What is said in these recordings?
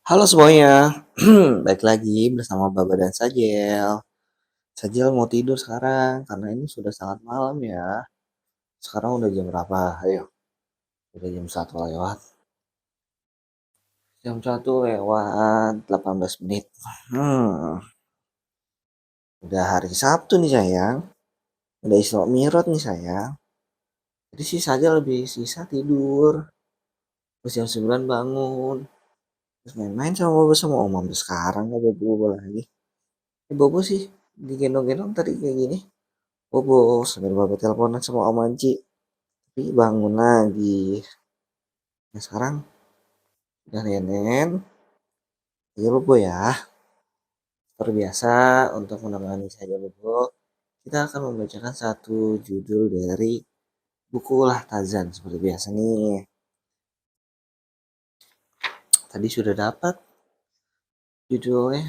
Halo semuanya, balik lagi bersama Baba dan Sajel. Sajel mau tidur sekarang karena ini sudah sangat malam ya. Sekarang udah jam berapa? Ayo, udah jam 1 lewat. Jam 1 lewat 18 menit. Hmm, udah hari Sabtu nih sayang. Udah Isra Mi'raj nih sayang. Jadi sih saja lebih sisa tidur. Terus jam 9 bangun. Terus main-main sama Bobo sama Om sampai sekarang gak Bobo lagi. Bobo sih digendong-gendong tadi kayak gini. Bobo sambil Bobo teleponan sama Om Anci. Tapi bangun lagi. Nah sekarang udah nenen. Ya Bobo ya. Seperti biasa untuk menemani saja Bobo. Kita akan membacakan satu judul dari buku Lahtazan seperti biasa nih. Tadi sudah dapat judulnya.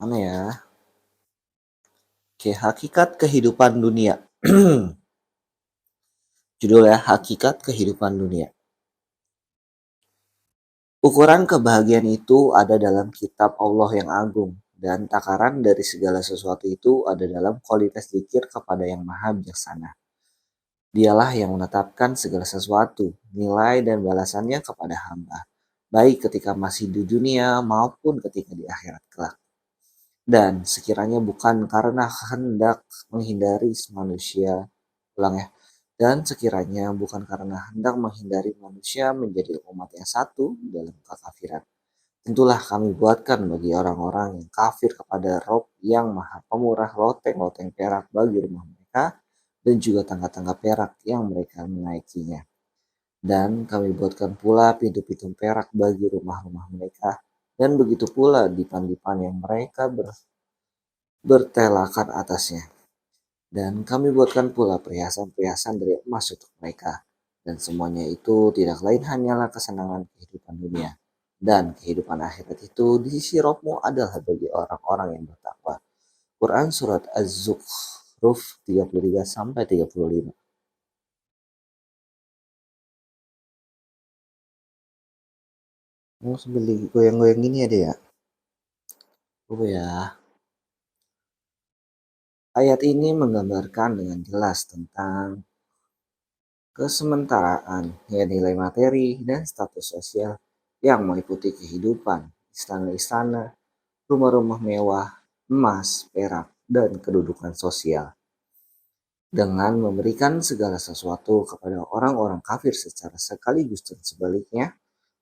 Mana ya? Oke, Hakikat Kehidupan Dunia. Judulnya Hakikat Kehidupan Dunia. Ukuran kebahagiaan itu ada dalam kitab Allah yang agung, dan takaran dari segala sesuatu itu ada dalam kualitas zikir kepada yang maha bijaksana. Dialah yang menetapkan segala sesuatu, nilai dan balasannya kepada hamba, baik ketika masih di dunia maupun ketika di akhirat kelak. Dan sekiranya bukan karena hendak menghindari manusia, ulang ya, dan sekiranya bukan karena hendak menghindari manusia menjadi umat yang satu dalam kekafiran. Tentulah kami buatkan bagi orang-orang yang kafir kepada Rob yang maha pemurah loteng-loteng perak bagi rumah mereka dan juga tangga-tangga perak yang mereka menaikinya. Dan kami buatkan pula pintu-pintu perak bagi rumah-rumah mereka dan begitu pula dipan-dipan yang mereka bertelakan atasnya. Dan kami buatkan pula perhiasan-perhiasan dari emas untuk mereka. Dan semuanya itu tidak lain hanyalah kesenangan kehidupan dunia. Dan kehidupan akhirat itu di sisi Rabbmu adalah bagi orang-orang yang bertakwa. Quran Surat Az-Zukhruf 33 sampai 35. Oh, sambil goyang-goyang gini ya dia ya. Oh ya. Ayat ini menggambarkan dengan jelas tentang kesementaraan, ya nilai materi dan status sosial yang meliputi kehidupan, istana-istana, rumah-rumah mewah, emas, perak, dan kedudukan sosial. Dengan memberikan segala sesuatu kepada orang-orang kafir secara sekaligus dan sebaliknya,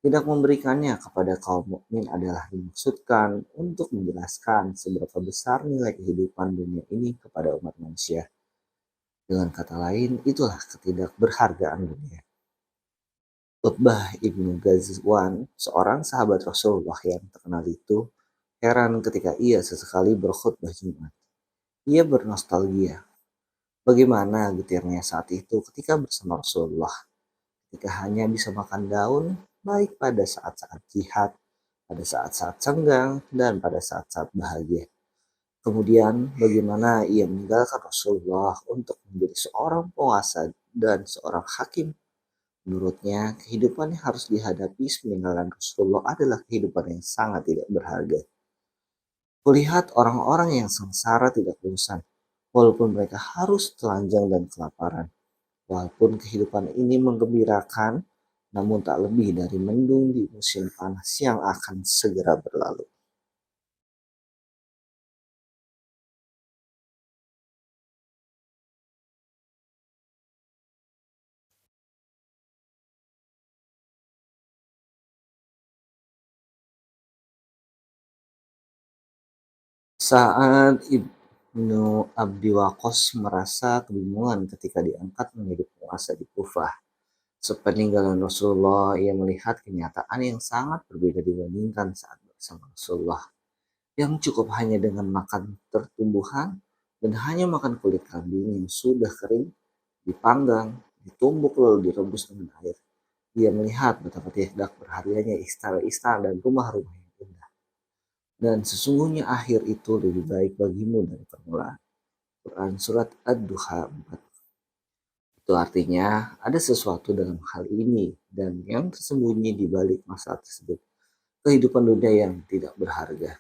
tidak memberikannya kepada kaum mukmin adalah dimaksudkan untuk menjelaskan seberapa besar nilai kehidupan dunia ini kepada umat manusia. Dengan kata lain, itulah ketidakberhargaan dunia. Utbah ibnu Ghazwan, seorang sahabat Rasulullah yang terkenal itu, heran ketika ia sesekali berkhutbah Jumat. Ia bernostalgia. Bagaimana getirnya saat itu ketika bersama Rasulullah, ketika hanya bisa makan daun, baik pada saat-saat jihad, pada saat-saat senggang, dan pada saat-saat bahagia. Kemudian bagaimana ia meninggalkan Rasulullah untuk menjadi seorang penguasa dan seorang hakim. Menurutnya, kehidupan yang harus dihadapi sepeninggalan Rasulullah adalah kehidupan yang sangat tidak berharga. Kulihat orang-orang yang sengsara tidak bosan, walaupun mereka harus telanjang dan kelaparan. Walaupun kehidupan ini menggembirakan, namun tak lebih dari mendung di musim panas yang akan segera berlalu. Saat Ibnu Abi Waqqas merasa kebingungan ketika diangkat menjadi penguasa di Kufah. Sepeninggalan Rasulullah, ia melihat kenyataan yang sangat berbeda dibandingkan saat bersama Rasulullah, yang cukup hanya dengan makan tertumbuhan dan hanya makan kulit kambing yang sudah kering, dipanggang, ditumbuk lalu direbus dengan air. Ia melihat betapa tidak berharganya istana-istana dan rumah-rumah yang indah. Dan sesungguhnya akhir itu lebih baik bagimu dari permulaan. Quran Surat Ad-Duha 4. Itu artinya ada sesuatu dalam hal ini dan yang tersembunyi di balik masalah tersebut. kehidupan dunia yang tidak berharga.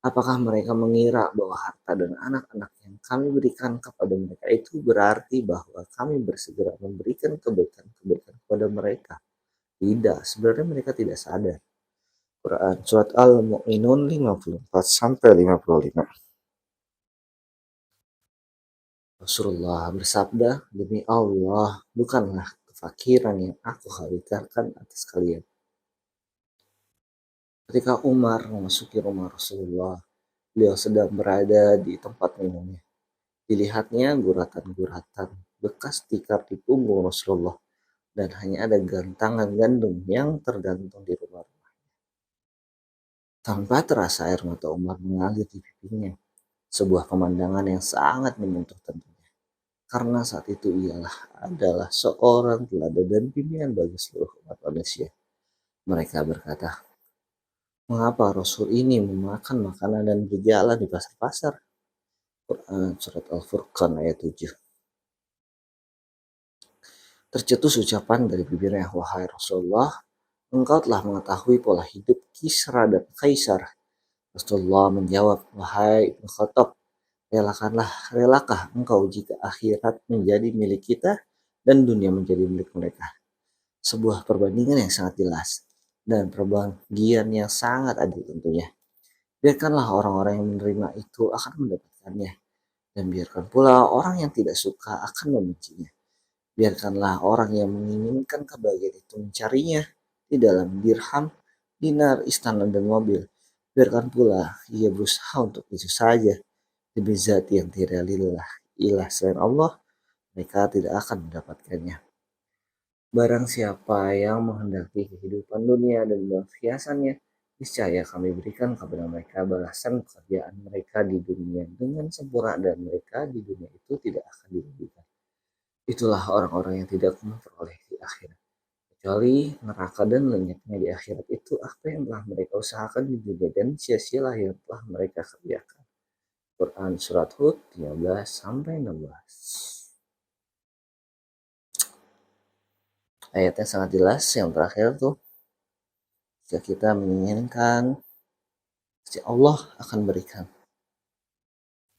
Apakah mereka mengira bahwa harta dan anak-anak yang kami berikan kepada mereka itu berarti bahwa kami bersegera memberikan kebaikan-kebaikan kepada mereka? Tidak, sebenarnya mereka tidak sadar. Quran Surat Al-Mu'minun 54 sampai 55. Rasulullah bersabda, demi Allah, bukanlah kefakiran yang aku khawatirkan atas kalian. Ketika Umar memasuki rumah Rasulullah, beliau sedang berada di tempat minumnya. Dilihatnya guratan-guratan bekas tikar di punggung Rasulullah dan hanya ada gantangan gandum yang tergantung di rumah. Tanpa terasa air mata Umar mengalir di pipinya. Sebuah pemandangan yang sangat menyentuh tentunya. Karena saat itu ialah adalah seorang teladan dan pimpinan bagi seluruh umat manusia. Mereka berkata, mengapa Rasul ini memakan makanan dan berjalan di pasar-pasar? Quran Surat Al-Furqan ayat 7. Tercetus ucapan dari bibirnya, wahai Rasulullah, engkau telah mengetahui pola hidup Kisra dan Kaisar. Rasulullah menjawab, wahai Ibnu Khattab, relakah engkau jika akhirat menjadi milik kita dan dunia menjadi milik mereka? Sebuah perbandingan yang sangat jelas dan perbagian yang sangat adil tentunya. Biarkanlah orang-orang yang menerima itu akan mendapatkannya, dan biarkan pula orang yang tidak suka akan membencinya. Biarkanlah orang yang menginginkan kebahagiaan itu mencarinya di dalam dirham, dinar, istana, dan mobil. Biarkan pula ia berusaha untuk itu saja. Demi zat yang tidak ilah selain Allah, mereka tidak akan mendapatkannya. Barang siapa yang menghendaki kehidupan dunia dan berhiasannya, niscaya kami berikan kepada mereka balasan pekerjaan mereka di dunia dengan sempurna dan mereka di dunia itu tidak akan dirugikan. Itulah orang-orang yang tidak memperoleh di akhirat. Kecuali neraka dan lenyapnya di akhirat itu apa yang telah mereka usahakan di dunia dan sia-sialah yang telah mereka kerjakan. Quran Surat Hud 13 sampai 16. Ayatnya sangat jelas, yang terakhir tuh, jika kita menginginkan, pasti Allah akan berikan.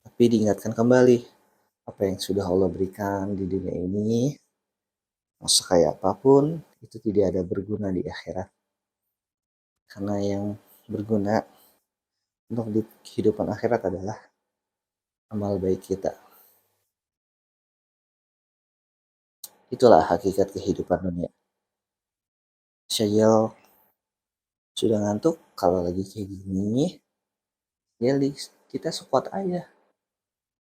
Tapi diingatkan kembali, apa yang sudah Allah berikan di dunia ini, mau sekaya apapun, itu tidak ada berguna di akhirat. Karena yang berguna untuk di kehidupan akhirat adalah amal baik kita. Itulah hakikat kehidupan dunia. Saya sudah ngantuk, kalau lagi kayak gini, ya kita squat aja.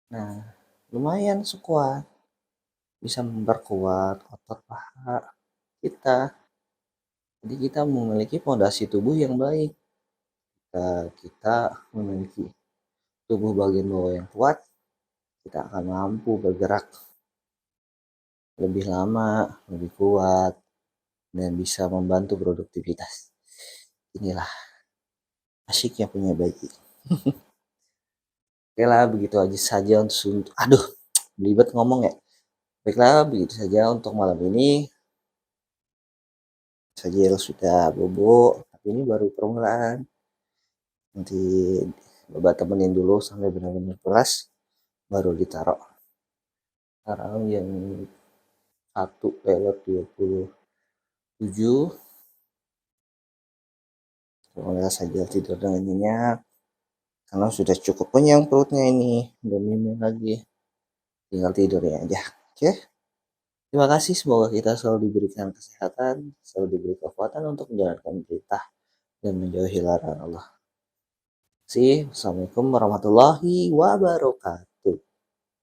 Nah, lumayan squat. Bisa memperkuat otot paha kita. Jadi kita memiliki fondasi tubuh yang baik. Kita memiliki tubuh bagian bawah yang kuat, kita akan mampu bergerak lebih lama, lebih kuat, dan bisa membantu produktivitas. Inilah asyiknya punya bayi. Oke lah, begitu aja saja untuk aduh, belibet ngomong ya. Baiklah, begitu saja untuk malam ini. Saja sudah bobo, tapi ini baru permulaan. Nanti Bapak temenin dulu sampai benar-benar kelas, baru ditaruh. Sekarang yang 1:27. Semoga saja tidur dengan nyenyak, karena sudah cukup kenyang perutnya ini, udah minum lagi, tinggal tidur ya aja. Oke, terima kasih, semoga kita selalu diberikan kesehatan, selalu diberi kekuatan untuk menjalankan perintah dan menjauhi larangan Allah. Assalamualaikum warahmatullahi wabarakatuh.